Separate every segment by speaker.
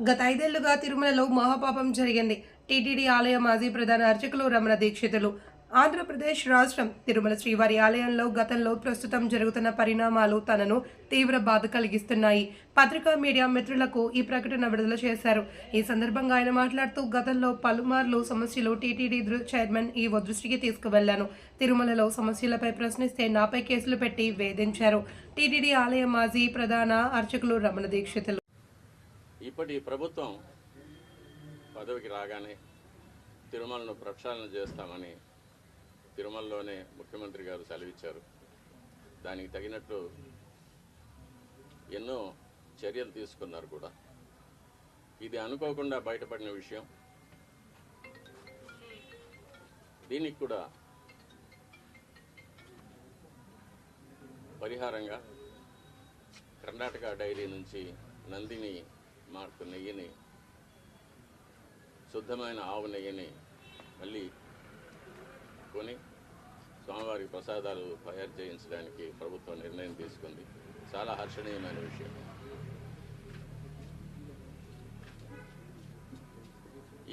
Speaker 1: గత 5 ఏళ్లుగా తిరుమలలో మహాపాపం జరిగింది. టీటీడీ ఆలయ మాజీ ప్రధాన అర్చకులు రమణ దీక్షితులు. ఆంధ్రప్రదేశ్ రాష్ట్రం తిరుమల శ్రీవారి ఆలయంలో గతంలో ప్రస్తుతం జరుగుతున్న పరిణామాలు తనను తీవ్ర బాధ కలిగిస్తున్నాయి. పత్రికా మీడియా మిత్రులకు ఈ ప్రకటన విడుదల చేశారు. ఈ సందర్భంగా ఆయన మాట్లాడుతూ గతంలో పలుమార్లు సమస్యలు టీటీడీ చైర్మన్ ఈవో దృష్టికి తీసుకువెళ్లాను. తిరుమలలో సమస్యలపై ప్రశ్నిస్తే నాపై కేసులు పెట్టి వేధించారు. టీటీడీ ఆలయ మాజీ ప్రధాన అర్చకులు రమణ దీక్షితులు.
Speaker 2: ఇప్పటి ప్రభుత్వం పదవికి రాగానే తిరుమలను ప్రక్షాళన చేస్తామని తిరుమలలోనే ముఖ్యమంత్రి గారు సెలవిచ్చారు. దానికి తగినట్లు ఎన్నో చర్యలు తీసుకున్నారు కూడా. ఇది అనుకోకుండా బయటపడిన విషయం. దీనికి కూడా పరిహారంగా కర్ణాటక డైరీ నుంచి నందిని మార్కు నెయ్యిని, శుద్ధమైన ఆవు నెయ్యిని మళ్ళీ కొని స్వామివారికి ప్రసాదాలు తయారు చేయించడానికి ప్రభుత్వం నిర్ణయం తీసుకుంది. చాలా హర్షణీయమైన విషయం.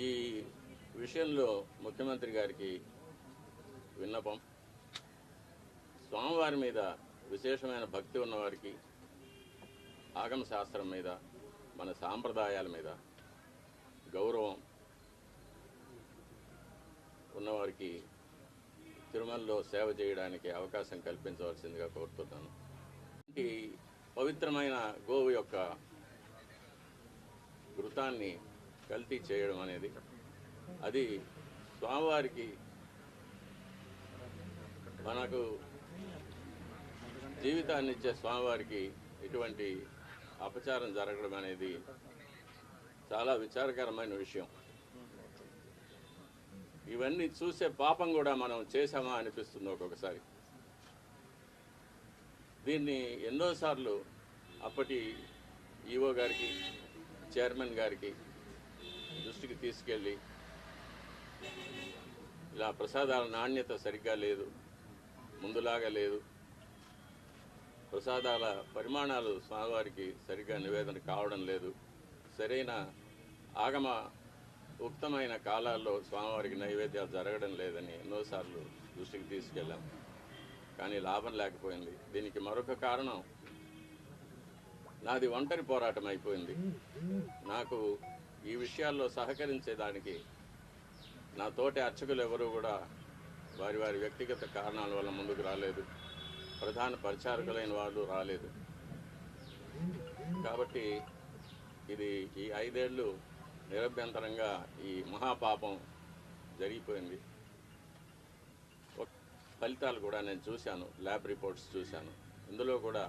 Speaker 2: ఈ విషయంలో ముఖ్యమంత్రి గారికి విన్నపం, స్వామివారి మీద విశేషమైన భక్తి ఉన్నవారికి, ఆగమ శాస్త్రం మీద, మన సాంప్రదాయాల మీద గౌరవం ఉన్నవారికి తిరుమలలో సేవ చేయడానికి అవకాశం కల్పించవలసిందిగా కోరుతున్నాను. ఈ పవిత్రమైన గోవు యొక్క ఘృతాన్ని కల్తీ చేయడం అనేది అది స్వామివారికి, మనకు జీవితాన్ని ఇచ్చే స్వామివారికి ఇటువంటి అపచారం జరగడం అనేది చాలా విచారకరమైన విషయం. ఇవన్నీ చూసే పాపం కూడా మనం చేశామా అనిపిస్తుంది ఒక్కొక్కసారి. దీన్ని ఎన్నోసార్లు అప్పటి ఈవో గారికి, చైర్మన్ గారికి దృష్టికి తీసుకెళ్ళి, ఇలా ప్రసాదాల నాణ్యత సరిగ్గా లేదు, ముందులాగా లేదు, ప్రసాదాల పరిమాణాలు స్వామివారికి సరిగ్గా నివేదన కావడం లేదు, సరైన ఆగమ ఉక్తమైన కాలాల్లో స్వామివారికి నైవేద్యాలు జరగడం లేదని ఎన్నోసార్లు దృష్టికి తీసుకెళ్ళాం. కానీ లాభం లేకపోయింది. దీనికి మరొక కారణం, నాది ఒంటరి పోరాటం అయిపోయింది. నాకు ఈ విషయాల్లో సహకరించేదానికి నా తోటి అర్చకులు ఎవరూ కూడా వారి వారి వ్యక్తిగత కారణాల వల్ల ముందుకు రాలేదు. ప్రధాన పరిచారకులైన వాళ్ళు రాలేదు. కాబట్టి ఇది ఈ 5 ఏళ్ళు నిరభ్యంతరంగా ఈ మహాపాపం జరిగిపోయింది. ఫలితాలు కూడా నేను చూశాను, ల్యాబ్ రిపోర్ట్స్ చూశాను. ఇందులో కూడా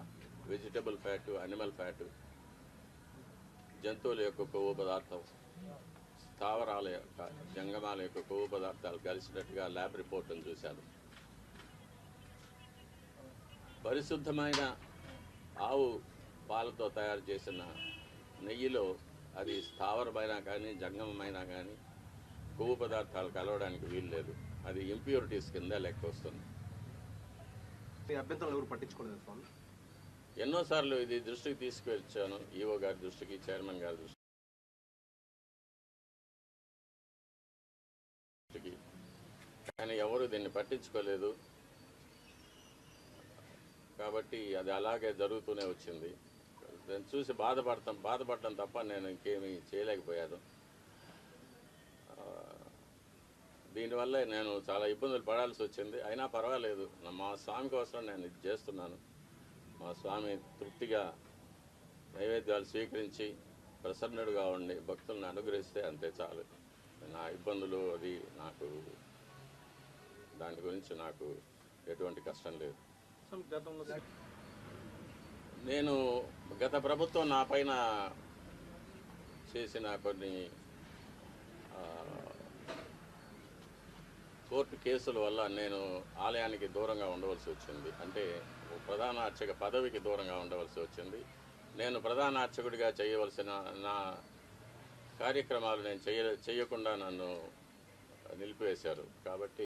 Speaker 2: వెజిటబుల్ ఫ్యాటు, అనిమల్ ఫ్యాటు, జంతువుల యొక్క కొవ్వు పదార్థం, స్థావరాల యొక్క, జంగమాల యొక్క కొవ్వు పదార్థాలు కలిసినట్టుగా ల్యాబ్ రిపోర్ట్ను చూశాను. పరిశుద్ధమైన ఆవు పాలతో తయారు చేసిన నెయ్యిలో అది స్థావరమైనా కానీ, జంగమైనా కానీ కొవ్వు పదార్థాలు కలవడానికి వీలు లేదు. అది ఇంప్యూరిటీస్ కింద లెక్క వస్తుంది. ఎన్నోసార్లు ఇది దృష్టికి తీసుకువచ్చాను, ఈవో గారి దృష్టికి, చైర్మన్ గారి దృష్టికి, కానీ ఎవరు దీన్ని పట్టించుకోలేదు. కాబట్టి అది అలాగే జరుగుతూనే వచ్చింది. నేను చూసి బాధపడటం తప్ప నేను ఇంకేమీ చేయలేకపోయాను. దీనివల్ల నేను చాలా ఇబ్బందులు పడాల్సి వచ్చింది. అయినా పర్వాలేదు, మా స్వామి కోసం నేను ఇది చేస్తున్నాను. మా స్వామి తృప్తిగా నైవేద్యాలు స్వీకరించి ప్రసన్నుడుగా ఉండి భక్తులను అనుగ్రహిస్తే అంతే చాలు. నా ఇబ్బందులు అది నాకు, దాని గురించి నాకు ఎటువంటి కష్టం లేదు. నేను గత ప్రభుత్వం నా పైన చేసిన కొన్ని కోర్టు కేసుల వల్ల నేను ఆలయానికి దూరంగా ఉండవలసి వచ్చింది. అంటే ప్రధాన అర్చక పదవికి దూరంగా ఉండవలసి వచ్చింది. నేను ప్రధాన అర్చకుడిగా చేయవలసిన నా కార్యక్రమాలు నేను చేయకుండా నన్ను నిలిపివేశారు. కాబట్టి